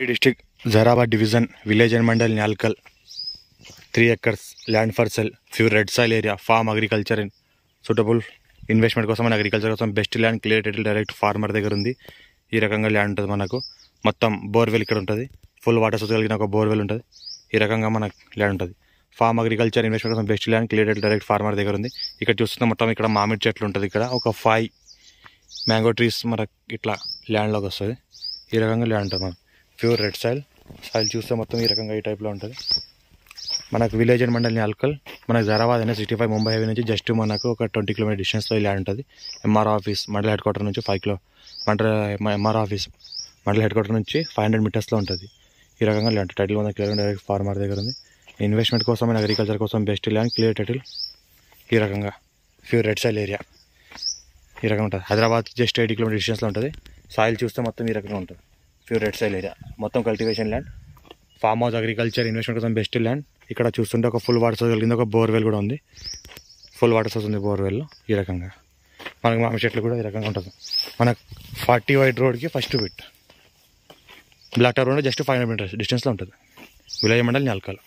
District Zaheerabad division village and mandal Nyalkal 3 acres land for sell pure red soil area farm agriculture and suitable investment కోసం agriculture కోసం best land clear title direct farmer దగ్గర ఉంది. ఈ రకంగా land ఉంటుంది. మనకు మొత్తం బోర్వెల్ ఇక్కడ ఉంటుంది. ఫుల్ వాటర్ సోర్స్ కలిగిన ఒక బోర్వెల్ ఉంటుంది. ఈ రకంగా మనకు ల్యాండ్ ఉంటుంది. ఫార్మ్ అగ్రికల్చర్ ఇన్వెస్ట్మెంట్ కోసం best land clear title direct farmer దగ్గర ఉంది. ఇక్కడ చూస్తున్న మొత్తం ఇక్కడ మామిడి చెట్లు ఉంటుంది. ఇక్కడ ఒక 5 మ్యాంగో ట్రీస్ మనకు ఇట్లా ల్యాండ్లోకి వస్తుంది. ఈ రకంగా ల్యాండ్ ఉంటుంది. మనకు ప్యూర్ రెడ్ సాయిల్ చూస్తే మొత్తం ఈ రకంగా ఈ టైప్లో ఉంటుంది. మనకు విలేజ్ అండ్ మండల్ న్యాల్కల్ మనకు జహరాబాద్ అయినా 65 ముంబై హైవే నుంచి జస్ట్ మనకు ఒక 20 కిలోమీటర్ డిస్టెన్స్లో ఈ ల్యాండ్ ఉంటుంది. ఎంఆర్ ఆఫీస్ మండల హెడ్ క్వార్టర్ నుంచి 5 ఎంఆర్ ఆఫీస్ మండల హెడ్ క్వార్టర్ నుంచి 500 మీటర్స్లో ఉంటుంది. ఈ రకంగా ల్యాండ్ టైటిల్ మన క్లియర్ డైరెక్ట్ ఫార్మర్ దగ్గర ఉంది. ఇన్వెస్ట్మెంట్ కోసం అండ్ అగ్రికల్చర్ కోసం బెస్ట్ ల్యాండ్ క్లియర్ టైటిల్. ఈ రకంగా ప్యూర్ రెడ్ సాయిల్ ఏరియా ఈ రకంగా ఉంటుంది. హైదరాబాద్ జస్ట్ 80 కిలోమీటర్ డిస్టెన్స్లో ఉంటుంది. సాయిల్ చూస్తే మొత్తం ఈ రకంగా ఉంటుంది. ప్యూర్ రెడ్ సాయిల్ ఏరియా మొత్తం cultivation land. Farm house agriculture investment కోసం బెస్ట్ ల్యాండ్. ఇక్కడ చూస్తుంటే ఒక ఫుల్ వాటర్ సోర్స్ కలిగింది. ఒక బోర్వెల్ కూడా ఉంది. ఫుల్ వాటర్ సోర్స్ ఉంది బోర్వెల్లో. ఈ రకంగా మనకు మామిడి చెట్లు కూడా ఈ రకంగా ఉంటుంది. మనకు 40 వైడ్ రోడ్కి first bit black top road just 500 meters డిస్టెన్స్లో ఉంటుంది. విలేజ్ మండల్ న్యాల్కల్.